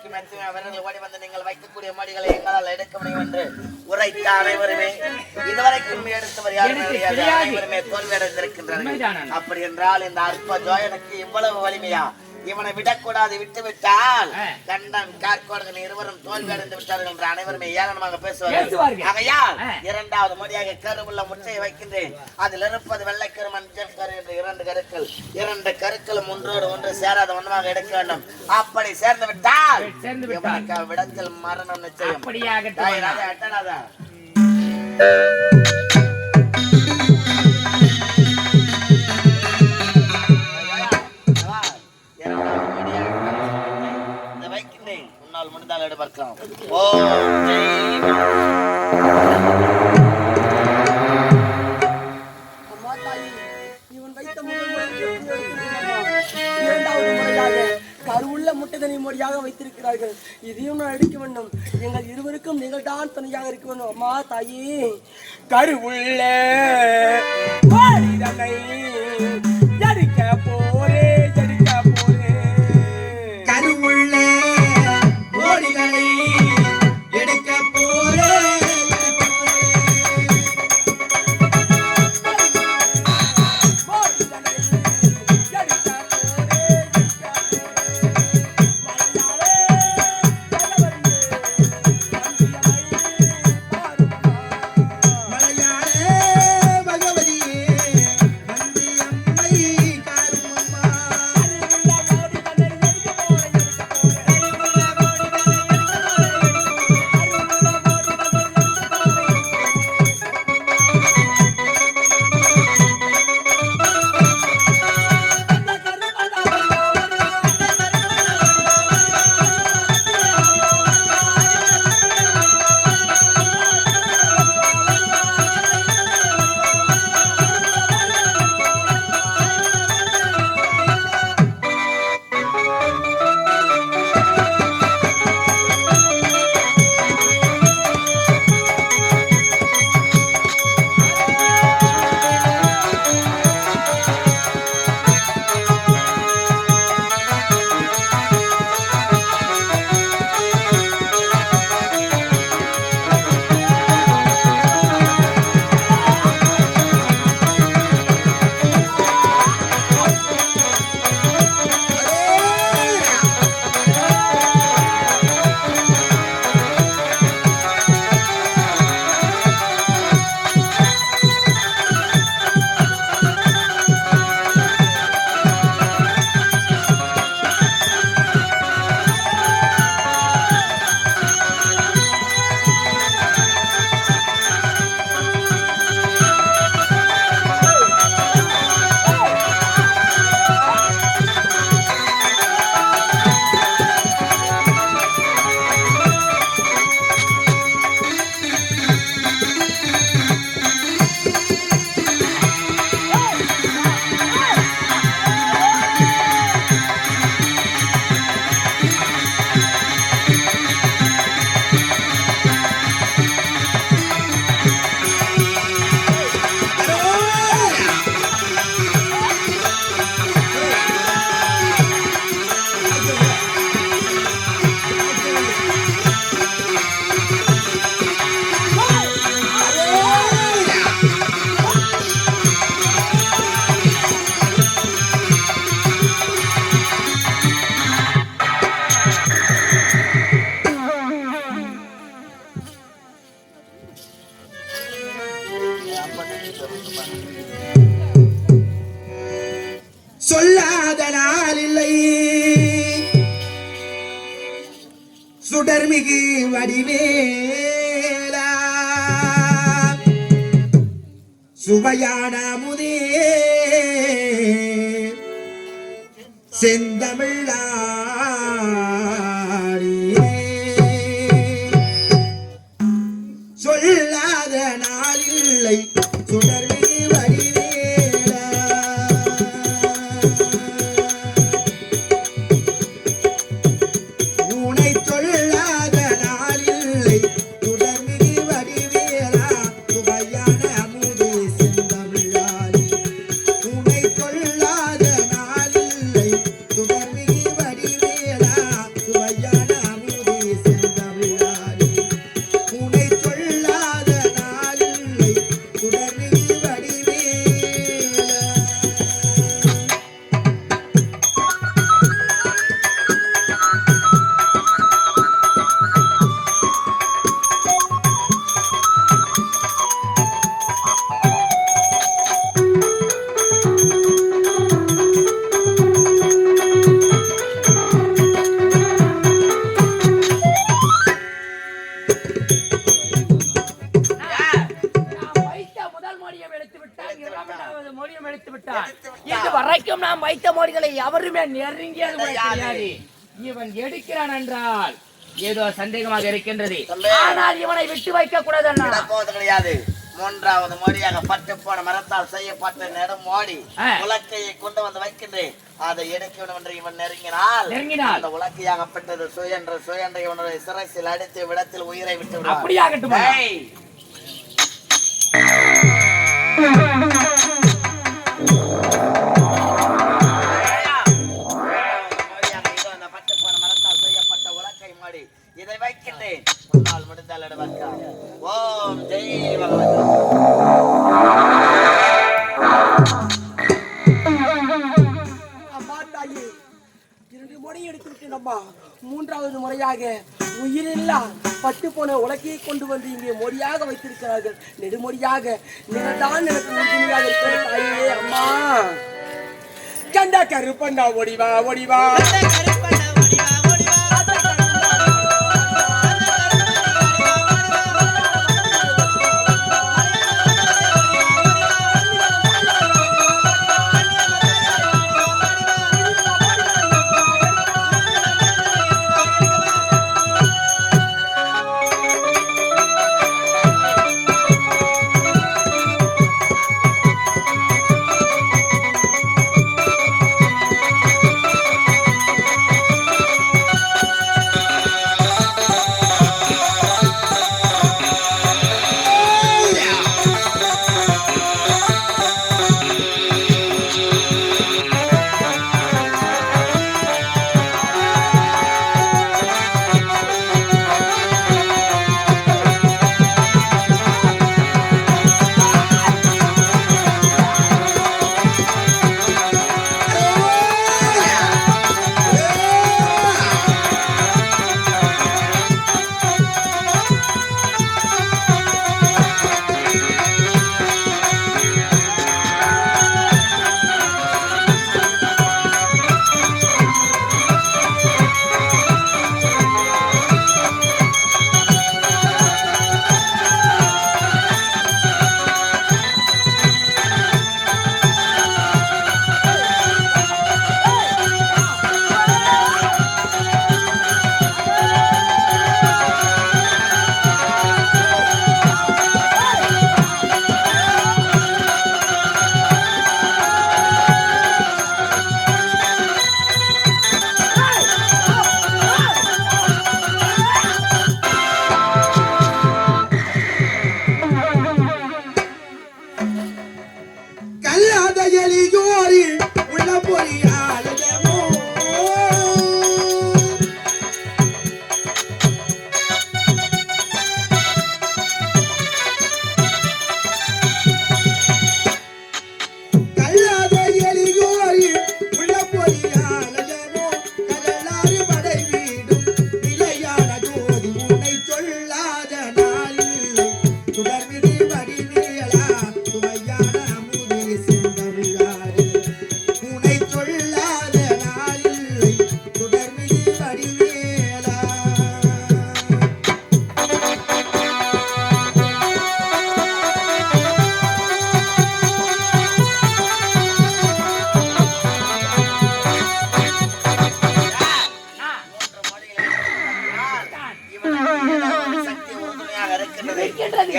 அவர்கள் ஓடி வந்து நீங்கள் வைக்கக்கூடிய மடிகளை எங்களால் எடுக்க முடியும் என்று உரைத்த அனைவருமே இதுவரைக்கும் எடுத்தவர் யாரும் கிடையாது. அனைவருமே தோல்வி அடைந்திருக்கின்றனர். அப்படி என்றால் இந்த அற்ப ஜோயனுக்கு இவ்வளவு வலிமையா? இவனை விடக்கூடாது. விட்டு விட்டால் கண்டன் கார்கோடகன் இருவரும் தோல்வி அடைந்து விட்டார்கள் என்று அனைவருமே ஏளனமாக பேசுவார்கள். ஆகையால் இரண்டாவது முறையாக கருவுள்ள முட்டையை வைக்கின்றேன். அதில் இருப்பது வெள்ளைக்கரு மஞ்சள் கரு என்று இரண்டு கருக்களும் ஒன்றோடு ஒன்று சேராத ஒன்றாக எடுக்க வேண்டும். அப்படி சேர்ந்து விட்டால் விடத்தில் மரணம் நிச்சயம். உன்னால் முடிந்தால் எடுப்பார்க்கலாம். கருவுள்ள முட்டைதனி மொழியாக வைத்திருக்கிறார்கள். இதையும் நான் எடுக்க வேண்டும். எங்கள் இருவருக்கும் நீங்கள் தான் துணையாக இருக்க வேண்டும். அம்மா தாயே, கருவுள்ள எடுக்க போரே கருவுள்ள ஓடிகளை எடுக்க போரே சொல்லாத நாள் இல்லை சுடர்மிகு வடிவேலா சுவையான முதே செந்தமிழா சொல்லாத நாள் இல்லை சுடர்மிகு வடிவேலா உனை சொல்லாத நாள் இல்லை சுடர்மிகு வடிவேலா சுவையான அமுதே செந்தமிழாரி உனை சொல்லாத நாள் இல்லை சுடர்மிகு வடிவேலா நாம் வைத்த மோடிகளை எவருமே நெருங்கியது கூட கிடையாது. இவன் எடுக்கிறான் என்றால் ஏதோ சந்தேகமாக இருக்கின்றது. ஆனால் இவனை விட்டு வைக்க கூடாது கிடையாது. மூன்றாவது மோடியாக பட்டு போன மரத்தால் செய்யப்பட்ட நெடும் மோடி உலக்கையை கொண்டு வந்து வைக்கின்றேன். அதை எடுக்க வேண்டும் என்று இவன் நெருங்கினால் அந்த உலக்கையாகப்பட்டது சுயன்ற இவனுடைய சிரசில் அடித்து விடத்தில் உயிரை விட்டு விடுவான். அப்படியாகட்டும். பட்டு போன மரத்தால் செய்யப்பட்ட உலக்கை மோடி இதை வைக்கின்றேன். முன்னால் முடிந்தால் எடுவாக்கா. ஓம் ஜெய் பகவான். அம்மா தாயே, 2 முறை எடுத்து விட்டேனம்மா. 3வது முறையாக உயிரில்லா பட்டு போன உலக்கையை கொண்டு வந்து இங்கே மொழியாக வைத்திருக்கிறார்கள். நெடுமொழியாக நீங்கள்தான் எனக்கு உறுதுணையாக இருக்கிற தாயே. அம்மா கண்ட கருப்பண்ணா ஓடிவா ஓடிவா.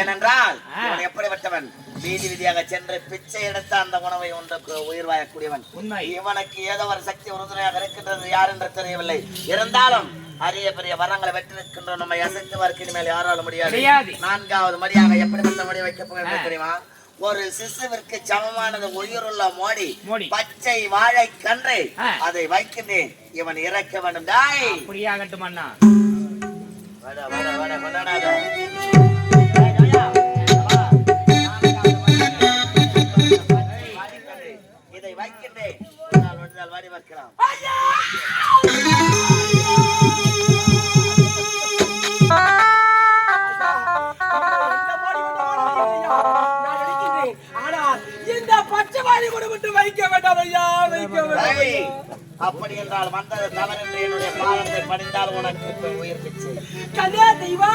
ஏனென்றால் இவன் எப்படிப்பட்டவன்? வீதி வீதியாக சென்று பிச்சை எடுத்த அந்த உணவை ஒன்றுக்கு உயிர் வாழக்கூடியவன். இவனுக்கு ஏதோ ஒரு சக்தி உறுதுணையாக இருக்கின்றது, யார் என்று தெரியவில்லை. இருந்தாலும் அரிய பெரிய வரங்களை வெற்றிருக்கின்ற நம்மை அசைத்து பார்க்க மேல் யாராலும் முடியாது. 4வது மடியாக எப்படிப்பட்ட மடி வைக்கப் போகிறது தெரியுமா? ஒரு சிசுவிற்கு சமமானது உயிருள்ள மோடி பச்சை வாழை கன்று, அதை வைக்கின்றேன். இவன் இறக்க வேண்டும். அப்படியாகட்டும் அண்ணா. இதை வைக்கின்றேன். வாடி வைக்கலாம். அப்படி என்றால் வந்தது தவறு என்று என்னுடைய பாதத்தை படிந்தால் உனக்கு உயிர் பிச்சு. கண்ணே தெய்வா,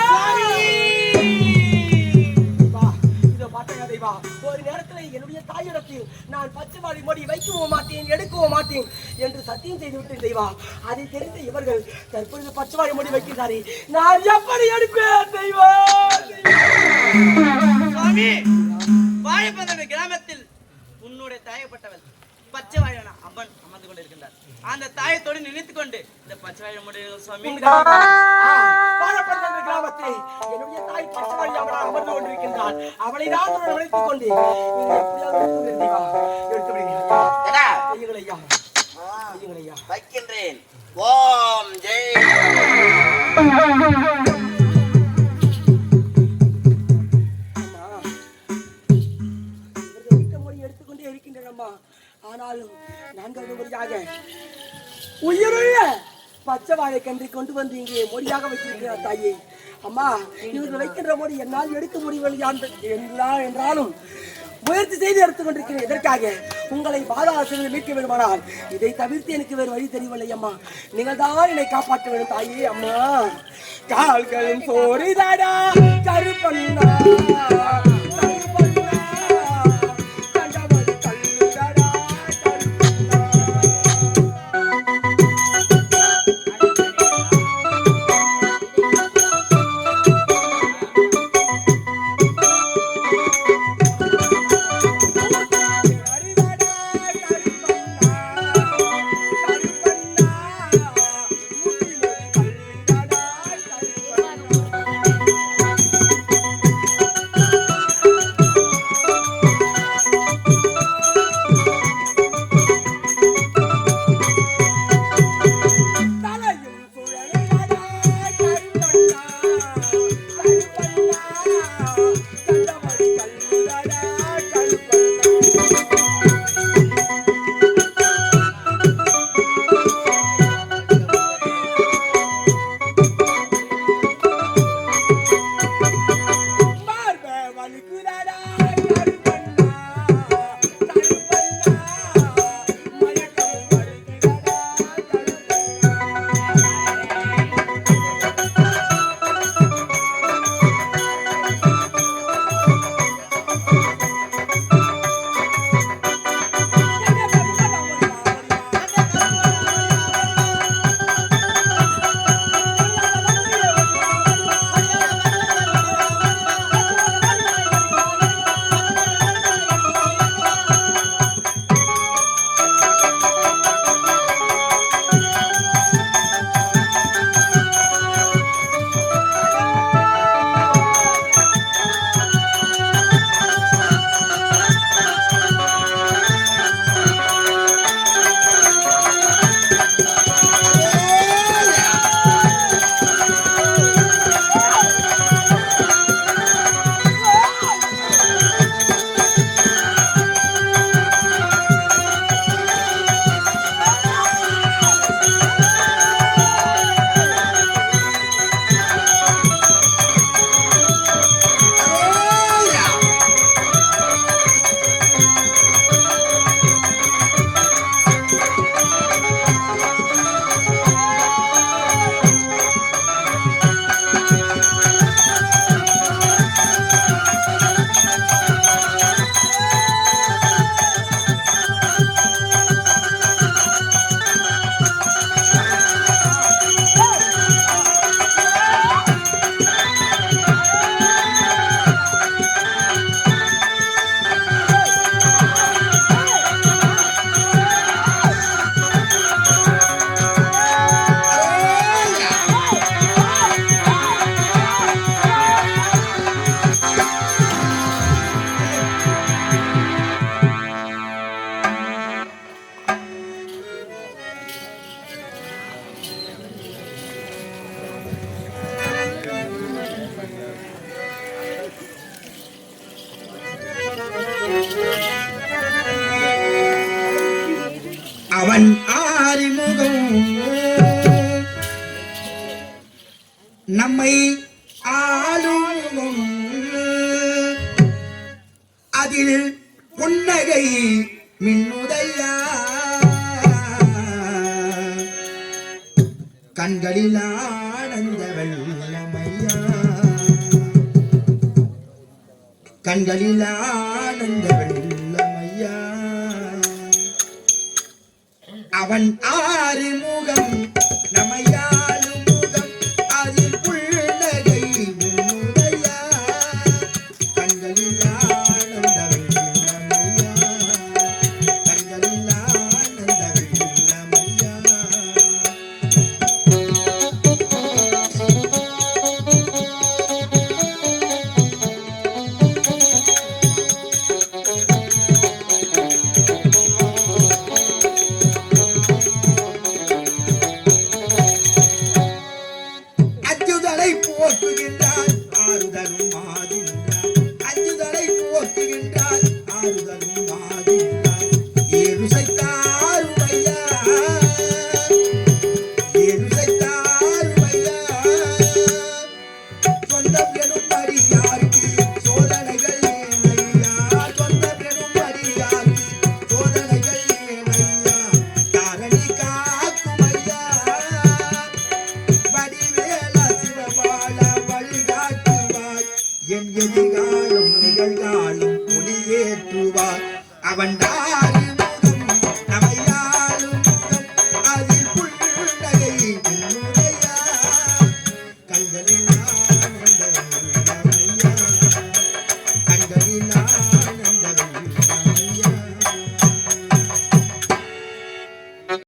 இத பார்த்தேன் தெய்வா. ஒரு நேரத்தில் என்னுடைய தாயிடத்தில் நான் பச்சை வாழை மொழி வைக்கவும் மாட்டேன், எடுக்கவும் மாட்டேன் என்று சத்தியம் செய்து விட்டேன் தெய்வா. அதை தெரிந்த இவர்கள் தற்பொழுது பச்சை வாழை மொழி வைக்கிறாரே, நான் எப்படி எடுப்பேன் தெய்வா? சுவாமி, வாழைப்பந்தன கிராமத்தில் உன்னுடைய தாயப்பட்டவள் பச்சை வாழன அம்மன் அமர்ந்து கொண்டிருக்கின்றார். அந்த தாயத்தோடு நினைத்துக் கொண்டு இந்த பச்சை வாழ முடியும் சுவாமி. வாழைப்பந்தன கிராமத்தில் என்னுடைய தாய் பச்சை வாழை அமர்ந்து கொண்டிருக்கின்றாள். அவளை நான் நினைத்துக் கொண்டு வைக்கின்றேன். ஓம் ஜெய். எடுத்துக்கொண்டே இருக்கின்றனம்மா. ஆனாலும் நான்காவது முறையாக உயிருள்ள பச்சை வாழை கன்று கொண்டு வந்து இங்கே மொழியாக வைத்திருக்கிறார் தாயே. அம்மா, இவர்கள் வைக்கின்ற மொழி என்னால் எடுக்க முடியவில்லை என்றாலும் முயற்சி செய்து எடுத்துக் கொண்டிருக்கிறேன். எதற்காக? உங்களை பாதாளத்தில் மீட்க வேண்டுமானால் இதை தவிர்த்து எனக்கு வேறு வழி தெரியவில்லை அம்மா. நீங்கள் தான் என்னை காப்பாற்ற வேண்டும் தாயே. அம்மா, கால்களும் சோறிதாடா கருப்பண்ணா அவன் ஆறிமுகம் நம்மை ஆளும் அதில் புன்னகை மின்னுதையா கண்களில் ஆனந்த வெள்ளமையா கண்களில் ஆனந்த வெள்ளமையா அவன் ஆறுமுகம் நம்மை